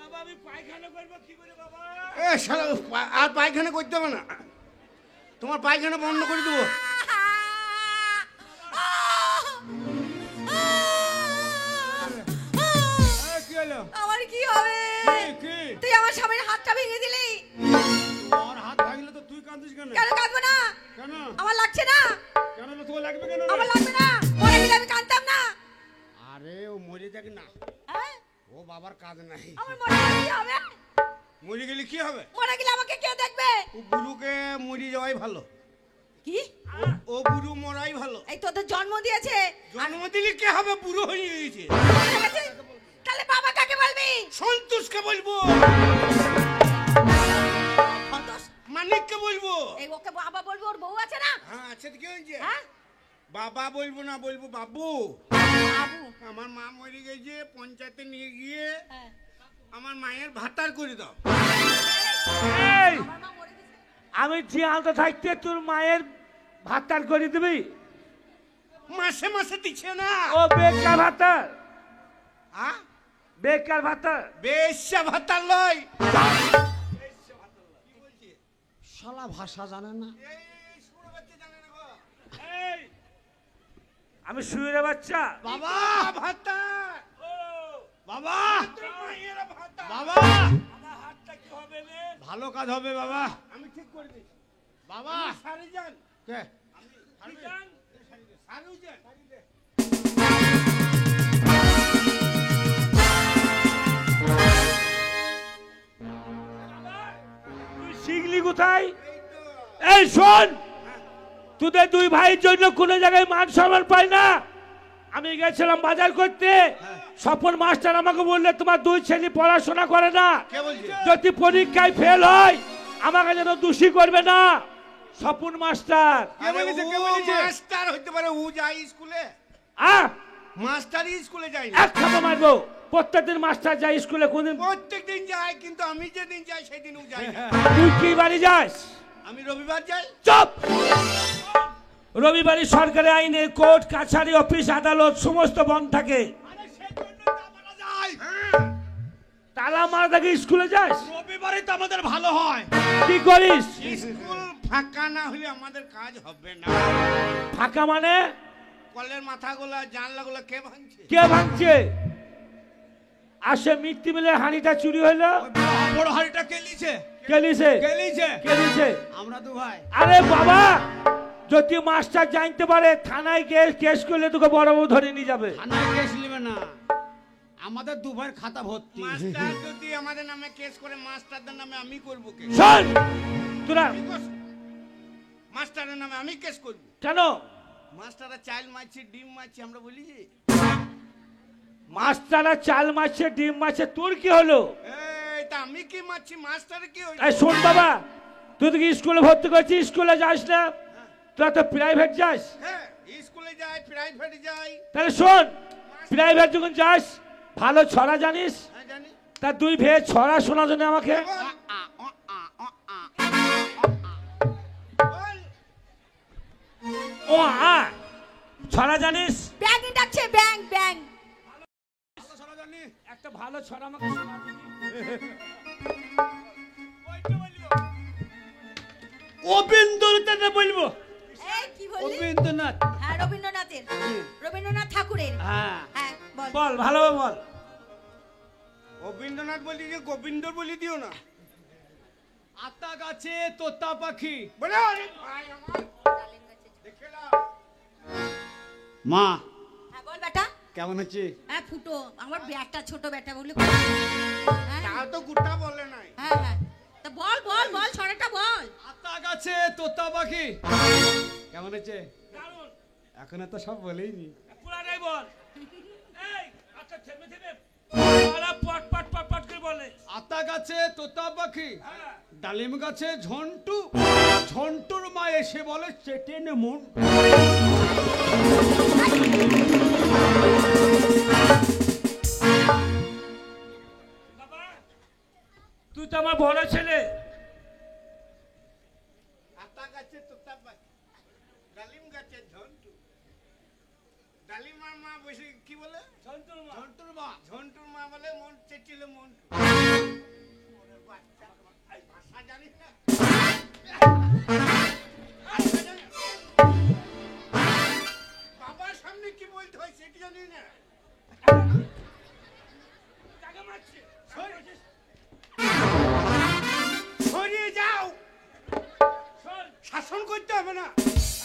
বাবা আমি পায়খানা করব কি করে বাবা? এ শালা আর পায়খানা করতে হবে না, তোমার পায়খানা বন্ধ করে দেবো। কি হলো? আমার কি হবে? তুই আমার স্বামীর হাতটা ভেঙে দিলি। তোর হাত ভাঙলে তো তুই কাঁদিস কেন? কেন কাঁদবো না? কেন? আমার লাগছে না। কেন তোর লাগবে কেন? আমার লাগবে না, মরে গেলে আমি কাঁদতাম না। আরে ও মরে যাক না, হ্যাঁ? ও বাবার কাজ নাই। আমার মরে গেলে কি হবে? মরে গেলে কি হবে? মরে গেলে আমাকে কে দেখবে? ও বুড়ুকে মরে যাওয়াই ভালো। কি? ও বুড়ু মরাই ভালো। এই তোদের জন্ম দিয়েছে, জন্ম দিলে কি হবে? বুড়ো হয়ে গেছে। তাহলে বাবা কাকে বলবি? সন্তোষকে বলবো, সন্তোষ মানিককে বলবো। এই ওকে বাবা বলবো, ওর বউ আছে না? হ্যাঁ আচ্ছা কি হয়েছে? হ্যাঁ বাবা বলবো না, বলবো বাবু। বাবু। আমার মা মরে গেছে, পঞ্চায়েতে নিয়ে গিয়ে হ্যাঁ। আমার মায়ের ভাতার করে দাও। এই আমার মা মরে গেছে। আমি জিয়ান্ত থাকতে তোর মায়ের ভাতার করে দিবি? মাসে মাসে দিচ্ছে না। ও বেকার ভাতার, হ্যাঁ বেকার ভাতার। বেশ্যা ভাতার লয়। শালা ভাষা জানে না। এই আমি শুয়ে বাচ্চা বাবা ভাতা, ও বাবা মায়ের ভাতা। বাবা আমার হাতটা কি হবে রে? ভালো কাজ হবে বাবা, আমি ঠিক করে দিচ্ছি। বাবা সারি যান কে? আমি যান সারু যান। তুই শিখলি কোথায়? এই শোন, তোদের দুই ভাইয়ের জন্য কোনো জায়গায় মান সম্মান পাই না। আমি গেছিলাম বাজার করতে, স্বপন মাস্টার আমাকে বললে তোমার দুই ছেলে পড়াশোনা করে না, কে বলছে? যদি পরীক্ষায় ফেল হয় আমাকে যেন দোষী করবে না। স্বপন মাস্টার। কে বলেছে? কে বলেছে? মাস্টার হইতে পারে, ও যায় স্কুলে। আহ মাস্টারই স্কুলে যায় না। এক থাপা মারবো। প্রত্যেকদিন মাস্টার যায় স্কুলে, কোনদিন প্রত্যেক দিন যায়, কিন্তু আমি যেদিন যাই সেদিন ও যায় না। তুই কি বাড়ি যাস? আমি রবিবার যাই। চুপ! রবিবারে সরকারি আইনে কোর্ট কাছারি অফিস আদালত সমস্ত বন্ধ থাকে। তালা মারা থাকে, স্কুলে যাস? রবিবারে তো আমাদের ভালো হয়। কি করিস? স্কুল ফাঁকা না হলে আমাদের কাজ হবে না। ফাঁকা মানে? কলের মাথাগুলা জানলাগুলা কে ভাঙছে? কে ভাঙছে? আসে মিট্টি মিলে হাঁড়িটা চুরি হইলো, বড় হাড়িটা কে লিছে? কে নিছে? কে লিছে? কে নিছে? আমরা দু ভাই। আরে বাবা, যদি মাস্টার জানতে পারে থানায় কেস করলে তোকে বড় বউ ধরে নিয়ে যাবে। থানায় কেস নেবে না, আমাদের দু ভাইয়ের খাতা ভর্তি। মাস্টার যদি আমাদের নামে কেস করে, মাস্টারদের নামে আমি করব কেস। শোন তোরা, মাস্টারের নামে আমি কেস করব। কেন? মাস্টাররা চাইল মারছে, ডিম মারছে, আমরা বলি যে মাস্টাররা চাল মারছে, ডিম মারছে, তোর কি হলো? এই তা আমি কি মারছি, মাস্টার কি হইছে? এই শোন বাবা, তুই কি স্কুলে ভর্তি করছিস? স্কুলে যাস না, তোরা তো প্রাইভেট যাস। হ্যাঁ স্কুলে যাই, প্রাইভেট যাই। তাহলে শোন, প্রাইভেট যখন যাস ভালো ছড়া জানিস? হ্যাঁ জানি। তা দুই ভেয়ে ছড়া শোনা জন্য আমাকে। ও ছড়া জানিস? ব্যাং ডাকছে, ব্যাং ব্যাং। একটা ভালো ছড়া আমাকে শোনা দিবি? রবীন্দ্রনাথ বলবো। এই কি বললি? রবীন্দ্রনাথ। হ্যাঁ রবীন্দ্রনাথের, রবীন্দ্রনাথ ঠাকুরের। হ্যাঁ হ্যাঁ বল। বল, ভালোভাবে বল। রবীন্দ্রনাথ বলি যে গোবিন্দ বলি দিও না। আতা গাছে তোতা পাখি। বলে আরে ভাই আমার দেখে নাও। মা হ্যাঁ বল বেটা। কেমন আছে? হ্যাঁ ফুটো, আমার ব্যাটা ছোট ব্যাটা বলি। তাও তো গুটা বলে নাই। হ্যাঁ হ্যাঁ তা বল বল বল, ছড়াটা বল। আতা গাছে তোতা পাখি। কেমন আছে? দারুণ। এখন তো সব বলেই নি। পুরাটাই বল। এই আচ্ছা থেমে থেমে ওরা পট পট পট পট করে বলে। আতা গাছে তোতা পাখি, হ্যাঁ। ডালিম গাছে ঝন্টু, ঝন্টুর মা এসে বলে চেটে নে মন। বাবা, তুই তো আমার বড় ছেলে। আতা গাছে তোতা পাখি, ডালিম গাছে ঝন্টু। ডালিমার মা বসে কি বলে? ঝন্টুর মা। ঝন্টুর মা বলে মন চেটিলে মন। এই ভাষা জানিস না? ভাষা জানিস না? বাবার সামনে কি বলতে হয় সেটা জানি না। টাকা মারছে। সরিয়ে যাও, শোন, শাসন করতে হবে না।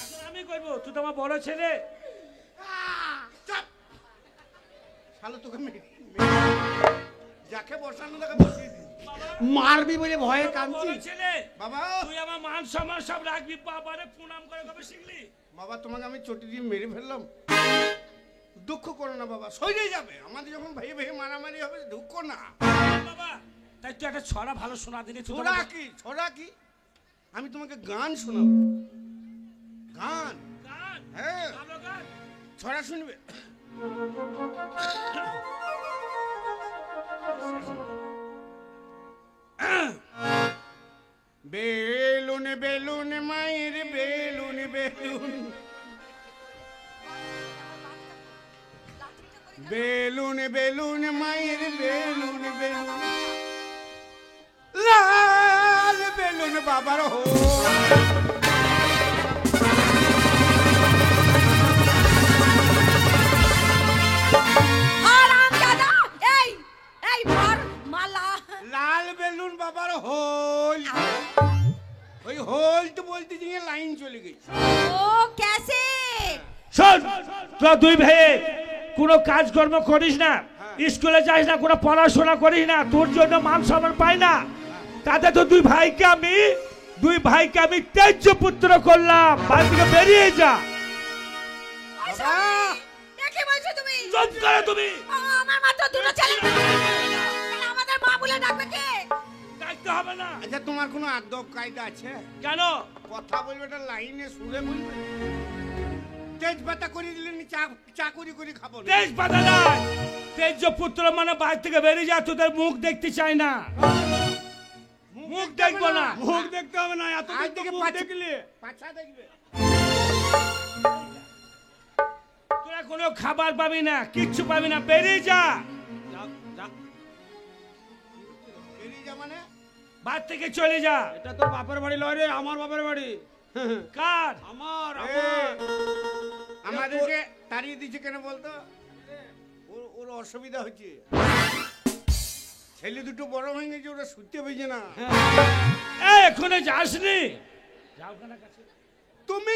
এখন আমি করবো, তুই তো আমার বড় ছেলে। চাপ শালো তোকে যাকে বসানো তাকে বসিয়ে দিই। মারবি বলে ভয়ে তুই আমার কাঁদছি। বড় ছেলে, বাবা তুই আমার মান সম্মান সব রাখবি, বাবারে প্রণাম করে কবে শিখলি? বাবা তোমাকে আমি চটি দিয়ে মেরে ফেললাম, দুঃখ করো না বাবা, সরিয়ে যাবে। আমাদের যখন ভাই ভাই মারামারি হবে দুঃখ না। বাবা, তাই তুই একটা ছড়া ভালো শোনা দিলে। তুই তো ছোড়া আমার- কি ছোড়া কি? আমি তোমাকে গান শোনাবো। গান? গান? হ্যাঁ, ভালো গান? ছড়া শুনবে? বেলুন বেলুন মায়ের বেলুন বেলুন, বেলুন বেলুন মায়ের বেলুন বেলুন, লাল বেলুন বাবার হো। হারামজাদা! এই এই মার মালা। লাল বেলুন বাবার হোল। ওই হোল তো বলতে গিয়ে লাইন চলে গেছে। ও कैसे? শোন, তোরা দুই ভাইয়ে কোনো কাজকর্ম করিস না, স্কুলে যাস না, কোনো পড়াশোনা করিস না, তোর জন্য মান সম্মান পাই না। তাতে তো দুই ভাইকে আমি ত্যায্য পুত্র করলাম। বাড়ি থেকে বেরিয়ে যা। ওই স্বামী, এ কি বলছো তুমি? চুপ করো তুমি। আমার মাত্র দুটো ছেলে। তাহলে আমাদের মা বলে ডাকবে কে? ডাকতে হবে না। আচ্ছা তোমার কোনো আদব কায়দা আছে? কেন? কথা বলবে একটা লাইনে সুরে বলবে। তেজপাতা করে দিলেন চাকুরি করে খাবো না। তেজ পাতা নাই। ত্যায্য পুত্র মানে বাড়ি থেকে বেরিয়ে যা, তোদের মুখ দেখতে চাই না। মুখ দেখবো না। মুখ দেখতে হবে না, এত আজ থেকে মুখ পাঁচ- দেখলে পাছা দেখবে। তোরা কোনো খাবার পাবি না, কিচ্ছু পাবি না, বেরিয়ে যা। বেরিয়ে যা মানে? বাড়ি থেকে চলে যা। এটা তোর বাপের বাড়ি লয় রে, আমার বাপের বাড়ি। কার? আমার এ, আমাদেরকে তাড়িয়ে দিচ্ছে কেন বলতো? ওর অসুবিধা হচ্ছে, ছেলে দুটো বড় হয়ে গেছে, ওরা শুতে পেয়েছে না। এ, এখনো যাসনি? যাও কেন কাছে? তুমি